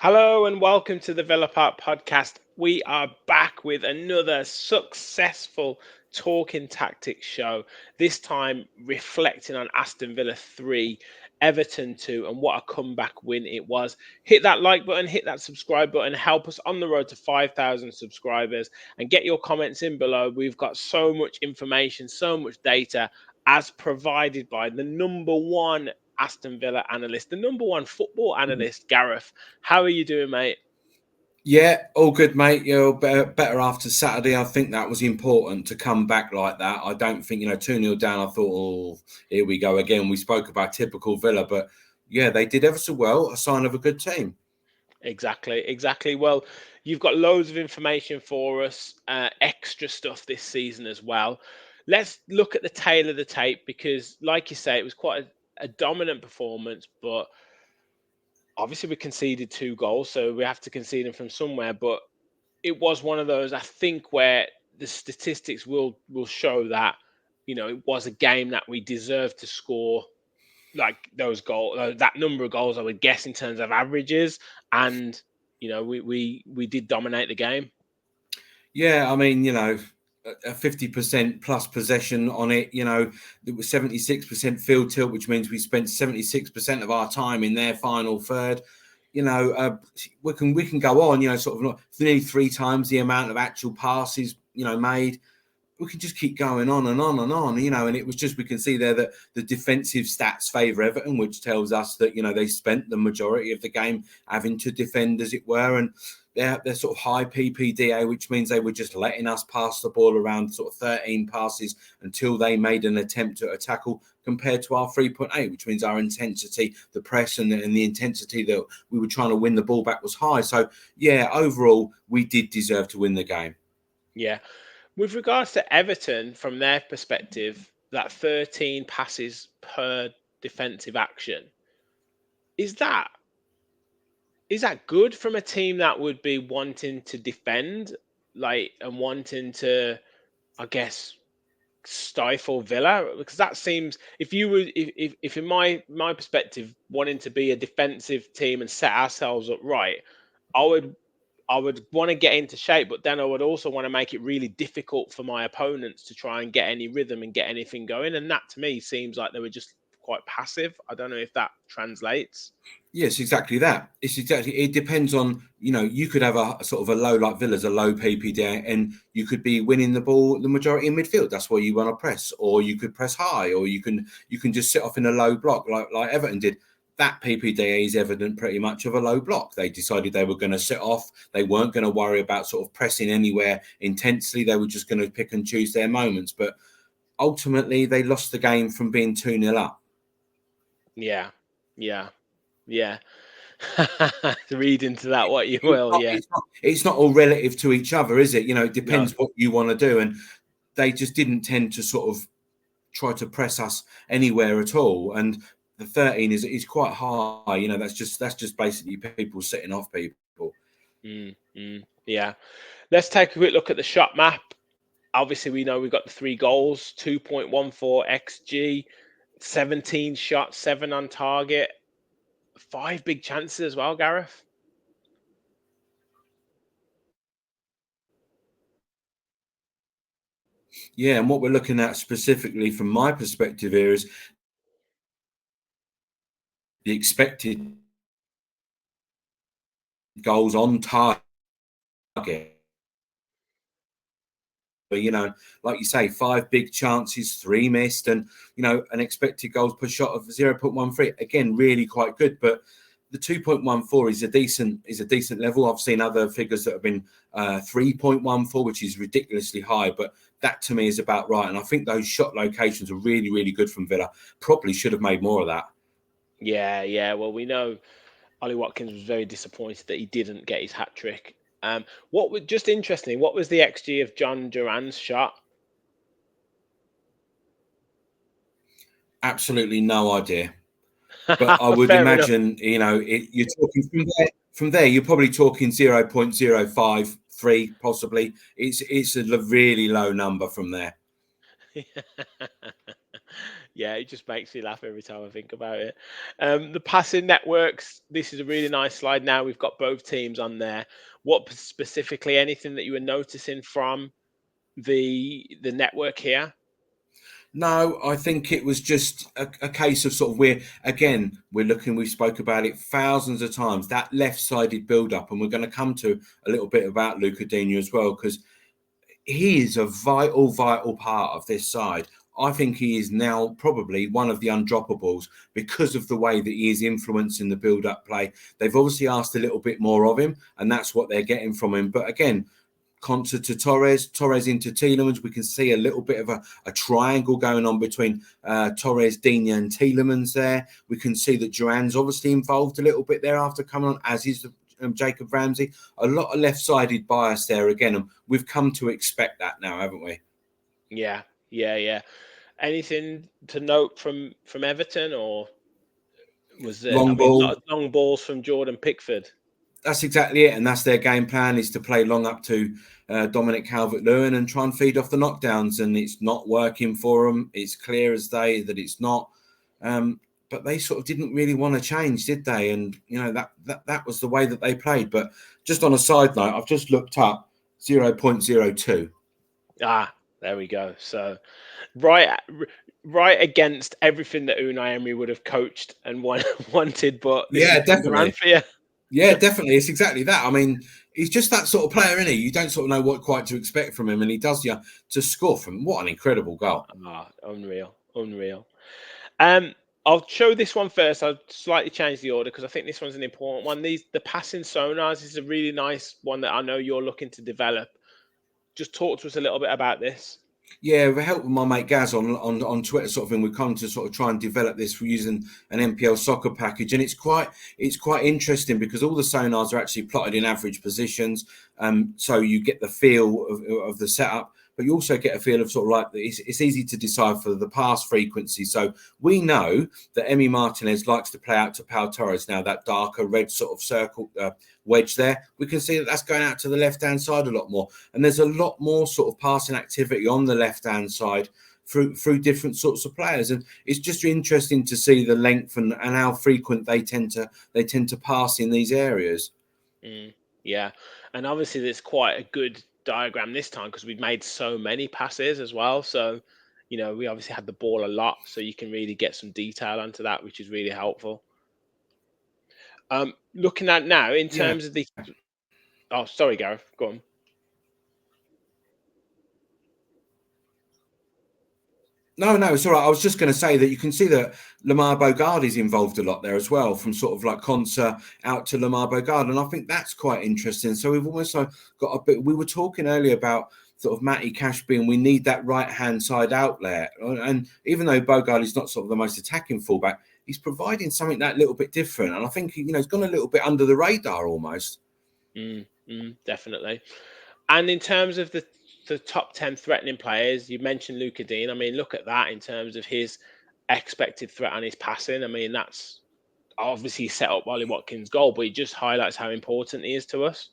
Hello and welcome to the Villa Park podcast. We are back with another successful talking tactics show. This time reflecting on Aston Villa 3, Everton 2, and what a comeback win it was. Hit that like button, hit that subscribe button, help us on the road to 5,000 subscribers, and get your comments in below. We've got so much information, so much data as provided by the number one Aston Villa analyst, the number one football analyst, Gareth. How are you doing, mate? Yeah, all good, mate. You're better after Saturday. I think that was important to come back like that. I don't think, 2-0 down. I thought, oh, here we go again. We spoke about typical Villa, but yeah, they did ever so well. A sign of a good team. Exactly. Well, you've got loads of information for us, extra stuff this season as well. Let's look at the tail of the tape because, like you say, it was quite a dominant performance, but obviously we conceded 2 goals, so we have to concede them from somewhere. But it was one of those, I think, where the statistics will show that it was a game that we deserved to score like those goals, that number of goals, I would guess, in terms of averages, and we did dominate the game. Yeah, I mean, a 50% plus possession on it. It was 76% field tilt, which means we spent 76% of our time in their final third. We can go on. Sort of nearly 3 times the amount of actual passes made. We can just keep going on and on and on. And it was just, we can see there that the defensive stats favour Everton, which tells us that they spent the majority of the game having to defend, as it were, and they're sort of high PPDA, which means they were just letting us pass the ball around sort of 13 passes until they made an attempt at a tackle, compared to our 3.8, which means our intensity, the press and the intensity that we were trying to win the ball back was high. So, yeah, overall, we did deserve to win the game. Yeah. With regards to Everton, from their perspective, that 13 passes per defensive action, is that good from a team that would be wanting to defend, and wanting to, I guess, stifle Villa? Because that seems, if you were, if in my perspective, wanting to be a defensive team and set ourselves up right, I would want to get into shape, but then I would also want to make it really difficult for my opponents to try and get any rhythm and get anything going. And that, to me, seems like they were just quite passive. I don't know if that translates. Yes, exactly that. It depends on, you could have a sort of a low, like Villa's a low PPD, and you could be winning the ball the majority in midfield. That's where you want to press, or you could press high, or you can just sit off in a low block like Everton did. That PPD is evident pretty much of a low block. They decided they were going to sit off. They weren't going to worry about sort of pressing anywhere intensely. They were just going to pick and choose their moments. But ultimately, they lost the game from being 2-0 up. Yeah. Read into that what you will. It's not all relative to each other, is it? It depends No. what you want to do, and they just didn't tend to sort of try to press us anywhere at all. And the 13 is quite high. That's just basically people sitting off people. Yeah. Let's take a quick look at the shot map. Obviously, we know we got the 3 goals, 2.14 XG, 17 shots, 7 on target, 5 big chances as well, Gareth. Yeah, and what we're looking at specifically from my perspective here is the expected goals on target. But, like you say, 5 big chances, 3 missed, and, an expected goals per shot of 0.13. Again, really quite good. But the 2.14 is a decent level. I've seen other figures that have been 3.14, which is ridiculously high. But that to me is about right. And I think those shot locations are really, really good from Villa. Probably should have made more of that. Yeah. Well, we know Ollie Watkins was very disappointed that he didn't get his hat trick. What was just interesting? What was the XG of John Duran's shot? Absolutely no idea. But I would imagine, you're talking from there, you're probably talking 0.053, possibly. It's a really low number from there. Yeah, it just makes me laugh every time I think about it. The passing networks. This is a really nice slide. Now we've got both teams on there. What specifically? Anything that you were noticing from the network here? No, I think it was just a case of sort of we're looking, we spoke about it thousands of times, that left-sided build-up, and we're going to come to a little bit about Luca Digne as well, because he is a vital part of this side. I think he is now probably one of the undroppables because of the way that he is influencing the build-up play. They've obviously asked a little bit more of him, and that's what they're getting from him. But again, Conte to Torres into Tielemans. We can see a little bit of a triangle going on between Torres, Digne and Tielemans there. We can see that Duran's obviously involved a little bit there after coming on, as is Jacob Ramsey. A lot of left-sided bias there again, and we've come to expect that now, haven't we? Yeah. Anything to note from Everton, or was there? I Long mean, a lot ball. of long balls from Jordan Pickford. That's exactly it, and that's their game plan, is to play long up to Dominic Calvert-Lewin and try and feed off the knockdowns, and it's not working for them. It's clear as day that it's not. But they sort of didn't really want to change, did they? And that was the way that they played. But just on a side note, I've just looked up 0.02. There we go. So right against everything that Unai Emery would have coached and wanted, but this Yeah, is turned around definitely. for you. Yeah, definitely. It's exactly that. I mean, he's just that sort of player, isn't he? You don't sort of know what quite to expect from him, and he does you to score from. What an incredible goal. Unreal. I'll show this one first. I'll slightly change the order because I think this one's an important one. The passing Sonas is a really nice one that I know you're looking to develop. Just talk to us a little bit about this. Yeah, with help with my mate Gaz on Twitter, sort of thing, we've come to sort of try and develop this for using an NPL soccer package, and it's quite interesting because all the sonars are actually plotted in average positions, so you get the feel of the setup, but you also get a feel of sort of like it's easy to decipher the pass frequency. So we know that Emi Martinez likes to play out to Pau Torres now, that darker red sort of circle wedge there. We can see that that's going out to the left-hand side a lot more. And there's a lot more sort of passing activity on the left-hand side through different sorts of players. And it's just interesting to see the length and how frequent they tend to pass in these areas. Yeah. And obviously there's quite a good diagram this time because we've made so many passes as well. So, we obviously had the ball a lot, so you can really get some detail onto that, which is really helpful. Looking at now in terms of the... Oh, sorry, Gareth. Go on. No, it's all right. I was just going to say that you can see that Lamar Bogardi's involved a lot there as well, from sort of like Consa out to Lamar Bogardi, and I think that's quite interesting. So we've almost got a bit. We were talking earlier about sort of Matty Cash being, we need that right-hand side outlet, and even though Bogardi's not sort of the most attacking fullback, he's providing something that little bit different, and I think he's gone a little bit under the radar almost. Definitely. And in terms of the top 10 threatening players, you mentioned Luca Digne. I mean, look at that in terms of his expected threat on his passing. I mean, that's obviously set up Ollie Watkins' goal, but it just highlights how important he is to us.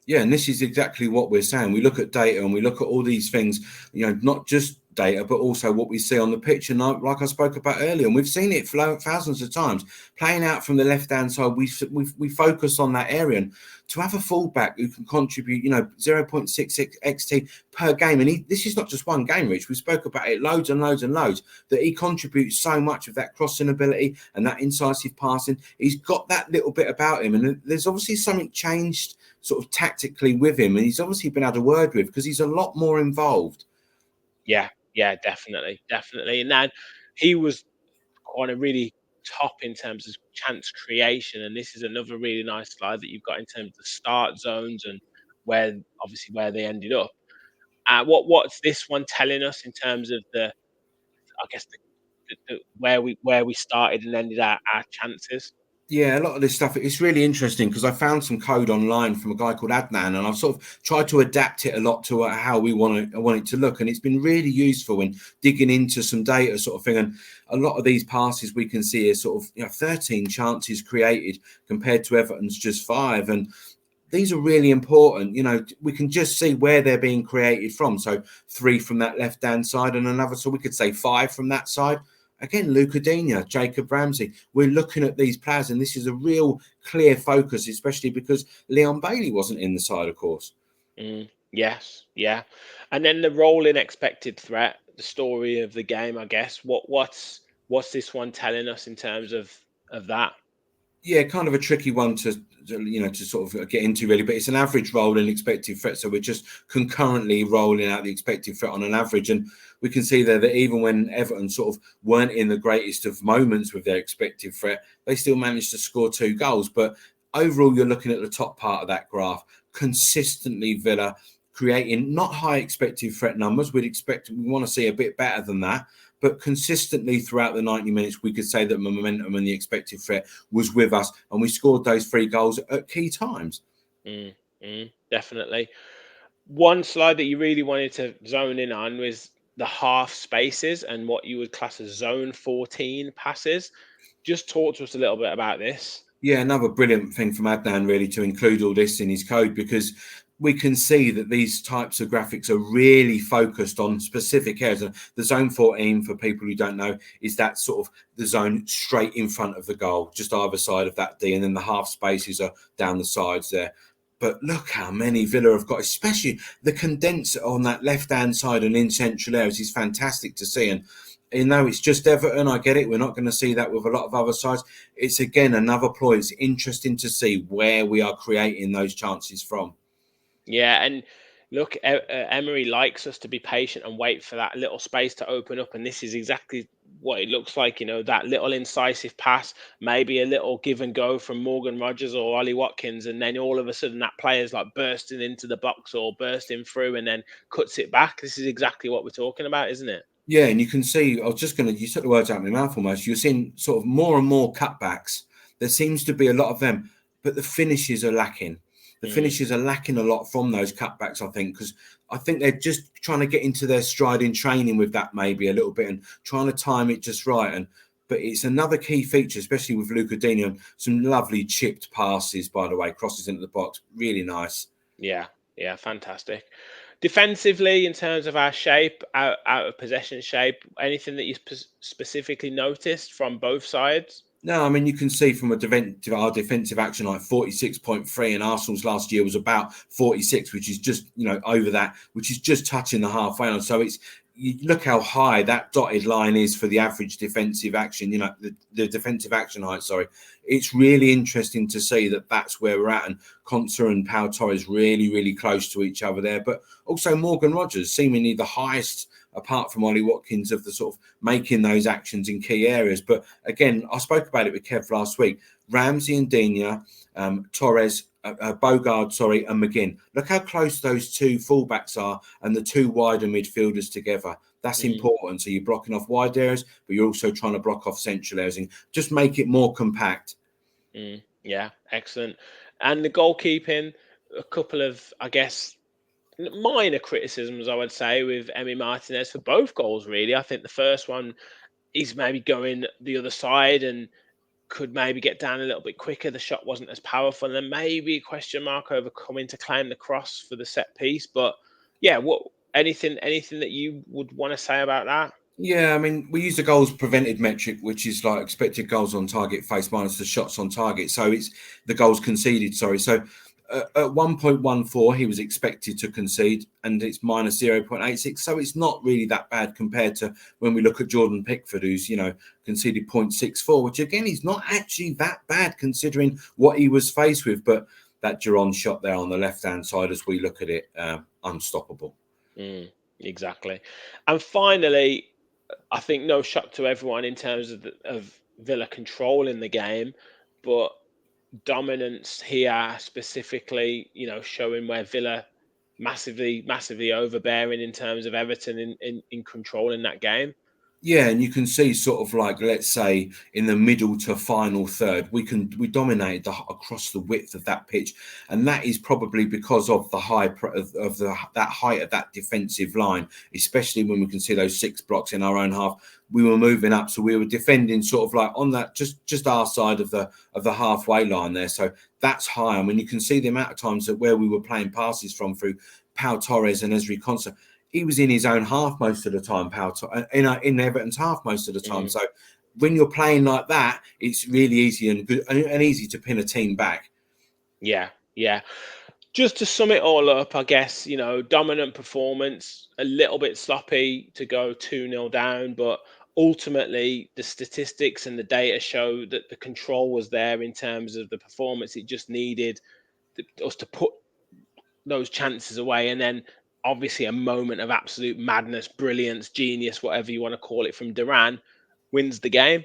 Yeah, and this is exactly what we're saying. We look at data and we look at all these things, not just data, but also what we see on the pitch. And like I spoke about earlier, and we've seen it thousands of times, playing out from the left-hand side, we focus on that area. And to have a fullback who can contribute, 0.66 XT per game, and this is not just one game, Rich. We spoke about it loads and loads and loads, that he contributes so much of that crossing ability and that incisive passing. He's got that little bit about him, and there's obviously something changed sort of tactically with him, and he's obviously been had a word with because he's a lot more involved. Yeah, definitely. And then he was on a really top in terms of chance creation, and this is another really nice slide that you've got in terms of start zones and where they ended up. What's this one telling us in terms of the where we started and ended our chances? Yeah, a lot of this stuff, it's really interesting because I found some code online from a guy called Adnan, and I've sort of tried to adapt it a lot to how we want it to look. And it's been really useful in digging into some data sort of thing. And a lot of these passes we can see is sort of 13 chances created compared to Everton's just 5. And these are really important. We can just see where they're being created from. So 3 from that left-hand side and another, so we could say 5 from that side. Again, Luca Digne, Jacob Ramsey. We're looking at these players, and this is a real clear focus, especially because Leon Bailey wasn't in the side, of course. Yes, yeah. And then the rolling expected threat, the story of the game, I guess. What's this one telling us in terms of that? Yeah, kind of a tricky one to sort of get into, really. But it's an average roll in expected threat, so we're just concurrently rolling out the expected threat on an average, and we can see there that even when Everton sort of weren't in the greatest of moments with their expected threat, they still managed to score 2 goals. But overall, you're looking at the top part of that graph. Consistently, Villa creating not high expected threat numbers. We want to see a bit better than that. But consistently throughout the 90 minutes, we could say that the momentum and the expected threat was with us, and we scored those 3 goals at key times. Definitely. One slide that you really wanted to zone in on was the half spaces and what you would class as zone 14 passes. Just talk to us a little bit about this. Yeah, another brilliant thing from Adnan, really, to include all this in his code, because we can see that these types of graphics are really focused on specific areas. And the zone 14, for people who don't know, is that sort of the zone straight in front of the goal, just either side of that D, and then the half spaces are down the sides there. But look how many Villa have got, especially the condenser on that left-hand side and in central areas is fantastic to see. And it's just Everton, I get it. We're not going to see that with a lot of other sides. It's, again, another ploy. It's interesting to see where we are creating those chances from. Yeah, and look, Emery likes us to be patient and wait for that little space to open up, and this is exactly what it looks like. That little incisive pass, maybe a little give and go from Morgan Rogers or Ollie Watkins, and then all of a sudden that player's like bursting into the box or bursting through and then cuts it back. This is exactly what we're talking about, isn't it? Yeah, and you can see, you took the words out of my mouth almost. You're seeing sort of more and more cutbacks. There seems to be a lot of them, but the finishes are lacking. The finishes are lacking a lot from those cutbacks, I think, because I think they're just trying to get into their stride in training with that maybe a little bit and trying to time it just right. But it's another key feature, especially with Luca Digne, and some lovely chipped passes, by the way, crosses into the box. Really nice. Yeah, fantastic. Defensively, in terms of our shape, out of possession shape, anything that you specifically noticed from both sides? No, I mean, you can see from our defensive action, like 46.3, and Arsenal's last year was about 46, which is just, over that, which is just touching the halfway line. So you look how high that dotted line is for the average defensive action, the defensive action height, sorry. It's really interesting to see that that's where we're at. And Conser and Pau Torres really, really close to each other there. But also Morgan Rogers, seemingly the highest, apart from Ollie Watkins, of the sort of making those actions in key areas. But again, I spoke about it with Kev last week. Ramsey and Digne, Torres, Bogard, and McGinn. Look how close those 2 fullbacks are and the 2 wider midfielders together. That's important. So you're blocking off wide areas, but you're also trying to block off central areas and just make it more compact. Yeah, excellent. And the goalkeeping, a couple of, I guess, minor criticisms, I would say, with Emi Martinez for both goals, really. I think the first one, he's maybe going the other side and could maybe get down a little bit quicker. The shot wasn't as powerful, and then maybe a question mark over coming to claim the cross for the set piece. But yeah, anything that you would want to say about that? Yeah, I mean, we use the goals prevented metric, which is like expected goals on target face minus the shots on target. So it's the goals conceded, sorry. So at 1.14, he was expected to concede, and it's minus 0.86. So it's not really that bad compared to when we look at Jordan Pickford, who's, conceded 0.64, which again, is not actually that bad considering what he was faced with. But that Giron shot there on the left-hand side, as we look at it, unstoppable. Exactly. And finally, I think no shock to everyone in terms of Villa controlling the game, but dominance here specifically, showing where Villa massively overbearing in terms of Everton in controlling that game. Yeah, and you can see sort of like, let's say, in the middle to final third, we dominated across the width of that pitch, and that is probably because of the that height of that defensive line, especially when we can see those 6 blocks in our own half. We were moving up, so we were defending sort of like on that just our side of the halfway line there. So that's high, and when you can see the amount of times that where we were playing passes from through Pau Torres and Ezri Konsa, he was in his own half most of the time, in Everton's half most of the time. So when you're playing like that, it's really easy and good and easy to pin a team back. Yeah, yeah. Just to sum it all up, I guess, dominant performance, a little bit sloppy to go 2-0 down, but ultimately the statistics and the data show that the control was there in terms of the performance. It just needed us to put those chances away. And then obviously a moment of absolute madness, brilliance, genius, whatever you want to call it, from Duran wins the game.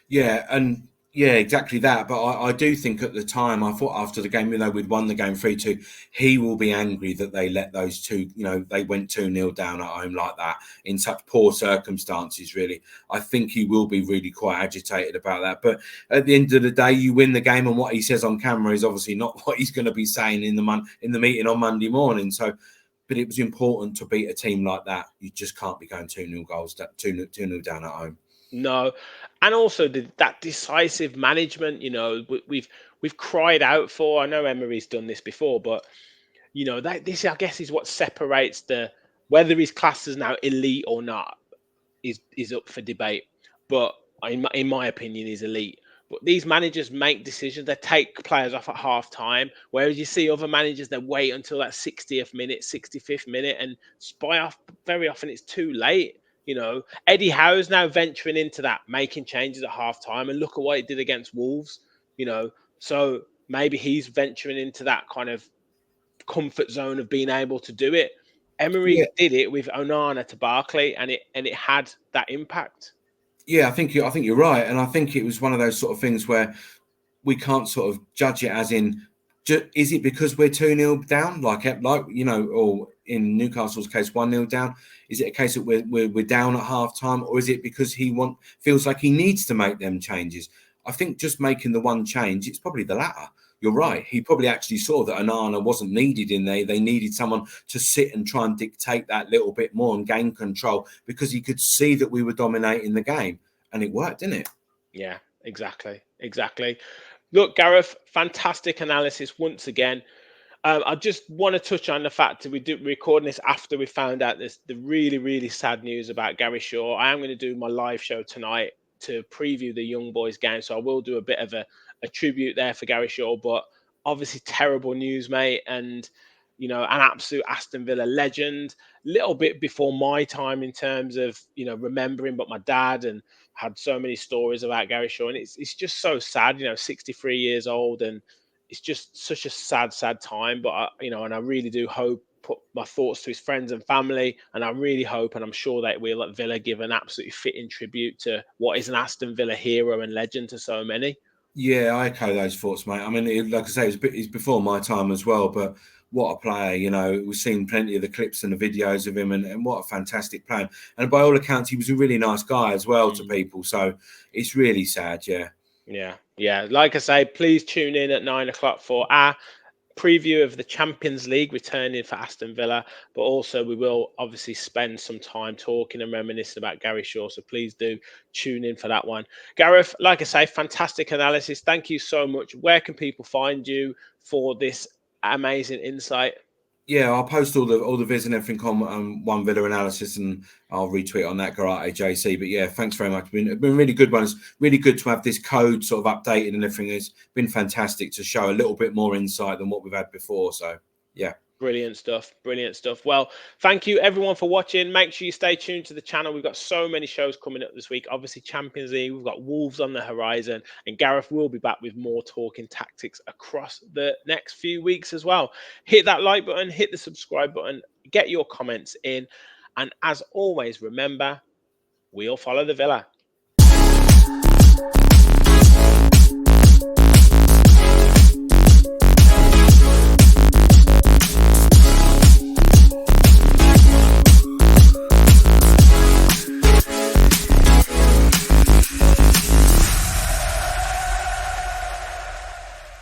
Yeah, and yeah, exactly that. But I do think at the time, I thought after the game, even though we'd won the game 3-2, he will be angry that they let those two, they went 2-0 down at home like that in such poor circumstances, really. I think he will be really quite agitated about that. But at the end of the day, you win the game, and what he says on camera is obviously not what he's going to be saying in the meeting on Monday morning. So, but it was important to beat a team like that. You just can't be going 2-0 goals, 2-0 down at home. No, and also that decisive management. We've cried out for. I know Emery's done this before, but that this, I guess, is what separates whether he's classed as now elite or not is up for debate. But in my opinion, he's elite. But these managers make decisions. They take players off at half time, whereas you see other managers, they wait until that 60th minute, 65th minute, and spy off. Very often it's too late. Eddie Howe's now venturing into that, making changes at half time, and look at what he did against Wolves. So maybe he's venturing into that kind of comfort zone of being able to do it. Emery did it with Onana to Barkley, and it had that impact. Yeah, I think you're right, and I think it was one of those sort of things where we can't sort of judge it as in, is it because we're 2-0 down, like or in Newcastle's case 1-0 down? Is it a case that we're down at half time, or is it because he feels like he needs to make them changes? I think just making the one change, it's probably the latter. You're right. He probably actually saw that Onana wasn't needed in there. They needed someone to sit and try and dictate that little bit more and gain control, because he could see that we were dominating the game, and it worked, didn't it? Yeah, exactly. Look, Gareth, fantastic analysis once again. I just want to touch on the fact that we're recording this after we found out the really, really sad news about Gary Shaw. I am going to do my live show tonight to preview the Young Boys game, so I will do a bit of a tribute there for Gary Shaw. But obviously, terrible news, mate, and an absolute Aston Villa legend. Little bit before my time in terms of remembering, but my dad and had so many stories about Gary Shaw, and it's just so sad. 63 years old, and it's just such a sad time. But and I really do hope, put my thoughts to his friends and family, and I really hope, and I'm sure that we'll at Villa give an absolutely fitting tribute to what is an Aston Villa hero and legend to so many. Yeah, I echo those thoughts, mate. I mean, like I say, it's before my time as well, but what a player. We've seen plenty of the clips and the videos of him, and what a fantastic player. And by all accounts, he was a really nice guy as well to people. So it's really sad, yeah. Yeah. Like I say, please tune in at 9 o'clock for our preview of the Champions League returning for Aston Villa, but also we will obviously spend some time talking and reminiscing about Gary Shaw, so please do tune in for that one. Gareth, like I say, fantastic analysis. Thank you so much. Where can people find you for this amazing insight? Yeah, I'll post all the vids and everything on One Villa Analysis, and I'll retweet on that Garate JC. But yeah, thanks very much. It's been really good ones. Really good to have this code sort of updated and everything. It's been fantastic to show a little bit more insight than what we've had before. So yeah. Brilliant stuff. Well, thank you everyone for watching. Make sure you stay tuned to the channel. We've got so many shows coming up this week. Obviously, Champions League, we've got Wolves on the horizon, and Gareth will be back with more talking tactics across the next few weeks as well. Hit that like button, hit the subscribe button, get your comments in. And as always, remember, we'll follow the Villa.